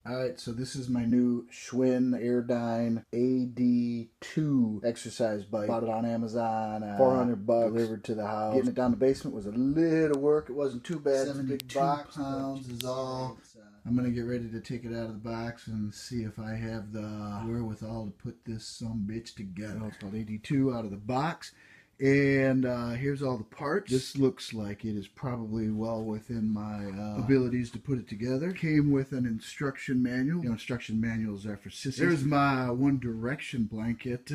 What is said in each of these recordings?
Alright, so this is my new Schwinn AirDyne AD2 exercise bike. Bought it on Amazon, $400, delivered to the house. Getting it down the basement was a little work. It wasn't too bad. 72 pounds is all. I'm going to get ready to take it out of the box and see if I have the wherewithal to put this sumbitch together. It's called AD2 out of the box. And here's all the parts. This looks like it is probably well within my abilities to put it together. Came with an instruction manual. You know, instruction manuals are for sissies. There's my One Direction blanket.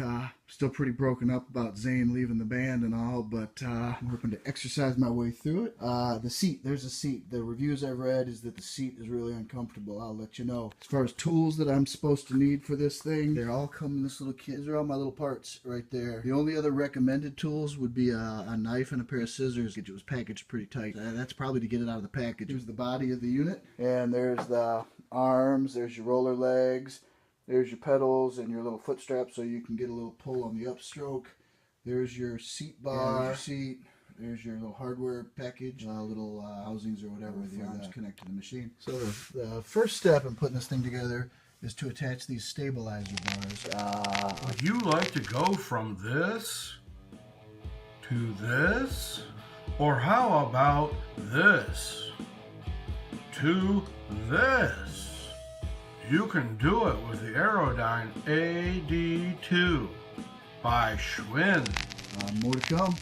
Still pretty broken up about Zayn leaving the band and all, but I'm hoping to exercise my way through it. The seat, there's a seat. The reviews I've read is that the seat is really uncomfortable. I'll let you know. As far as tools that I'm supposed to need for this thing, they all come in this little kit. These are all my little parts right there. The only other recommended tools would be a knife and a pair of scissors. It was packaged pretty tight. That's probably to get it out of the package. Here's the body of the unit, and there's the arms, there's your roller legs, there's your pedals and your little foot strap so you can get a little pull on the upstroke. There's your seat bar, there's your seat. There's your little hardware package, little housings or whatever the arms connect to the machine. So the first step in putting this thing together is to attach these stabilizer bars. Would you like to go from this to this? Or how about this to this? You can do it with the Airdyne AD2 by Schwinn. More to come.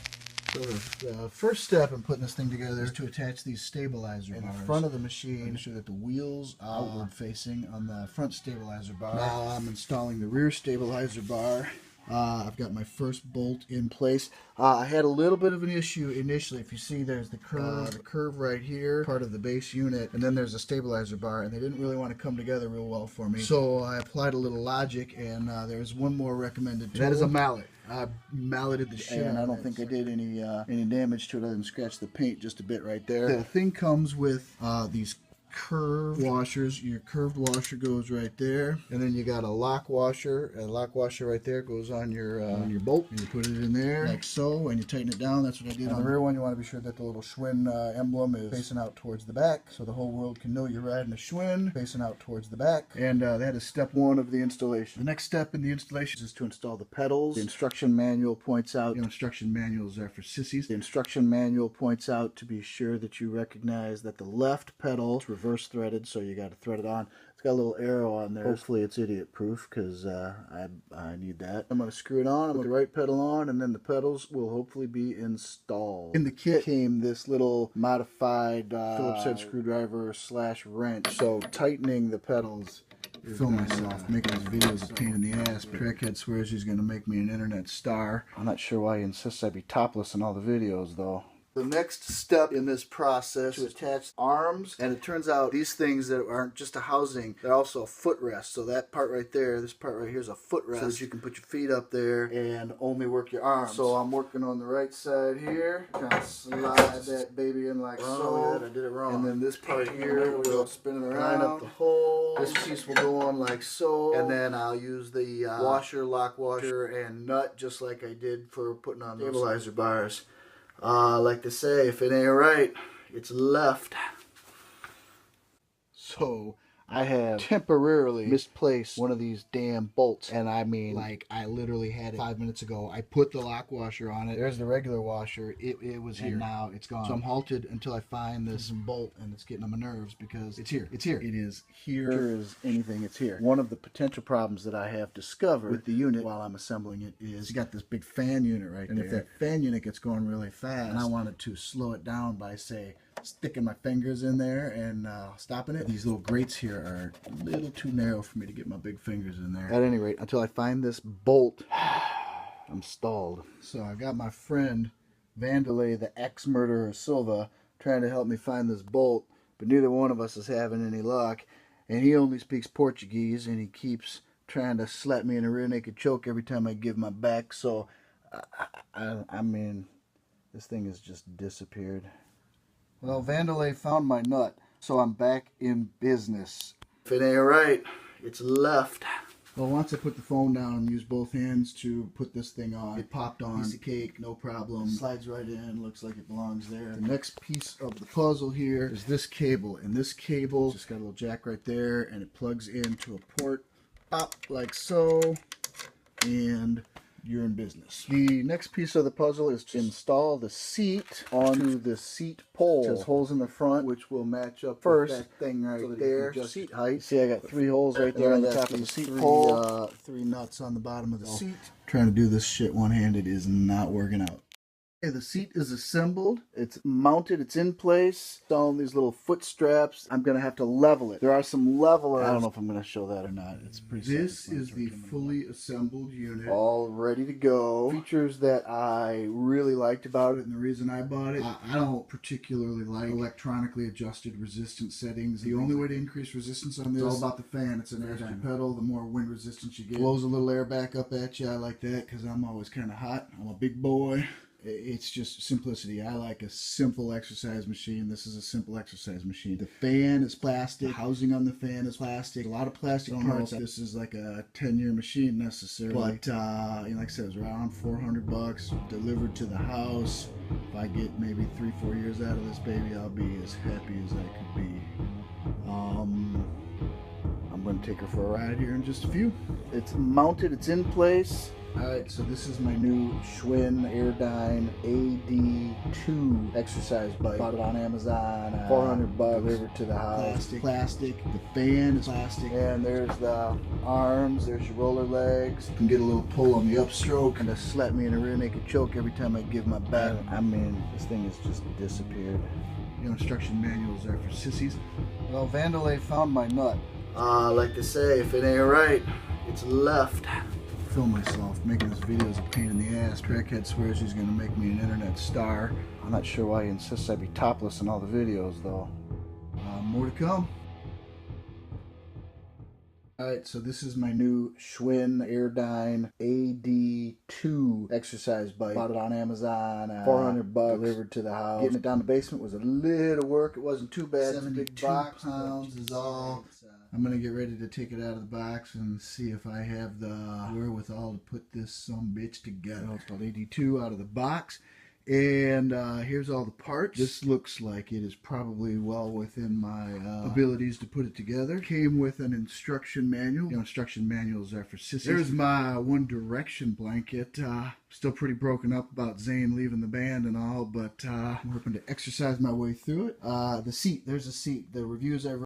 So the first step in putting this thing together is to attach these stabilizer bars in the front of the machine. Make sure that the wheels are outward facing on the front stabilizer bar. Now I'm installing the rear stabilizer bar. I've got my first bolt in place. I had a little bit of an issue initially. If you see, there's the curve right here, part of the base unit, and then there's a stabilizer bar, and they didn't really want to come together real well for me. So I applied a little logic, and there's one more recommended tool. That is a mallet. I malleted the shit, and I don't think I did any damage to it other than scratch the paint just a bit right there. The thing comes with these curved washers. Your curved washer goes right there, and then you got a lock washer. A lock washer right there goes on your bolt, and you put it in there like so, and you tighten it down. That's what I did. On the rear one, you want to be sure that the little Schwinn emblem is facing out towards the back, so the whole world can know you're riding a Schwinn, facing out towards the back. And that is step one of the installation. The next step in the installation is to install the pedals. The instruction manual points out, instruction manuals are for sissies. The instruction manual points out to be sure that you recognize that the left pedal is reverse threaded, so you got to thread it on. It's got a little arrow on there. Hopefully it's idiot proof, because I need that. I'm going to screw it on, put the right pedal on, and then the pedals will hopefully be installed. In the kit came this little modified Phillips head screwdriver / wrench, so tightening the pedals. Film myself making these videos a pain in the ass, but Crackhead swears he's going to make me an internet star. I'm not sure why he insists I be topless in all the videos, though. The next step in this process is to attach arms, and it turns out these things that aren't just a housing, they're also a footrest. So that part right there, this part right here is a footrest, so that you can put your feet up there and only work your arms. So I'm working on the right side here, kind of slide that baby in like so. I did it wrong. And then this part here will spin it around, line up the hole. This piece will go on like so, and then I'll use the washer, lock washer, and nut just like I did for putting on the stabilizer bars. Like to say, if it ain't right, it's left. So I have temporarily misplaced one of these damn bolts, and I mean, like, I literally had it 5 minutes ago. I put the lock washer on it. There's the regular washer. It was here. And now it's gone. So I'm halted until I find this bolt, and it's getting on my nerves because it's here. It's here. It is here. Sure as anything, it's here. One of the potential problems that I have discovered with the unit while I'm assembling it is you got this big fan unit right there. And if that fan unit gets going really fast, and I wanted to slow it down by, say, sticking my fingers in there and stopping it. These little grates here are a little too narrow for me to get my big fingers in there. At any rate, until I find this bolt, I'm stalled. So I got my friend Vandelay, the ex-murderer Silva, trying to help me find this bolt, but neither one of us is having any luck. And he only speaks Portuguese, and he keeps trying to slap me in a rear naked choke every time I give my back. So, I mean, this thing has just disappeared. Well, Vandelay found my nut, so I'm back in business. If it ain't right, it's left. Well, once I put the phone down and use both hands to put this thing on, it popped on. Piece of cake, no problem. Slides right in, looks like it belongs there. The next piece of the puzzle here is this cable, and this cable just got a little jack right there, and it plugs into a port, pop like so, and you're in business. The next piece of the puzzle is to install the seat onto the seat pole. It has holes in the front, which will match up first with that thing right so there. Just seat height. See, I got 3 holes right there on the top of the seat pole. 3 nuts on the bottom of the seat. Trying to do this shit one-handed is not working out. Okay, the seat is assembled, it's mounted, it's in place. It's on these little foot straps. I'm going to have to level it. There are some levelers. I don't know if I'm going to show that or not. It's pretty This is the fully assembled unit. All ready to go. Features that I really liked about it, and the reason I bought it, I don't particularly like electronically adjusted resistance settings. The only way to increase resistance on this is all about the fan. It's an Airdyne pedal. The more wind resistance you get, blows a little air back up at you. I like that because I'm always kind of hot. I'm a big boy. It's just simplicity. I like a simple exercise machine. This is a simple exercise machine. The fan is plastic. The housing on the fan is plastic. A lot of plastic parts. This is like a 10-year machine necessarily. But like I said, it was around $400 delivered to the house. If I get maybe 3-4 years out of this baby, I'll be as happy as I could be. I'm going to take her for a ride here in just a few. It's mounted. It's in place. Alright, so this is my new Schwinn AirDyne AD2 exercise bike. Bought it on Amazon. $400 delivered to the house. Plastic. The fan is plastic. And there's the arms. There's your roller legs. You can get a little pull on the upstroke. And just slap me in a rear naked choke every time I give my back. I mean, this thing has just disappeared. The instruction manuals are for sissies. Well, Vandalay found my nut. Like they say, if it ain't right, it's left. Film myself making this video is a pain in the ass. Crackhead swears he's gonna make me an internet star. I'm not sure why he insists I be topless in all the videos though. More to come. Alright, so this is my new Schwinn AirDyne AD2 exercise bike. Bought it on Amazon. $400 delivered to the house. Getting it down the basement was a little work. It wasn't too bad. 72 pounds is all. I'm going to get ready to take it out of the box and see if I have the wherewithal to put this bitch together. It's called AD2 out of the box. And here's all the parts. This looks like it is probably well within my abilities to put it together. Came with an instruction manual. The instruction manuals are for sissies. There's my One Direction blanket. Still pretty broken up about Zayn leaving the band and all, but I'm hoping to exercise my way through it. The seat, there's a seat. The reviews I've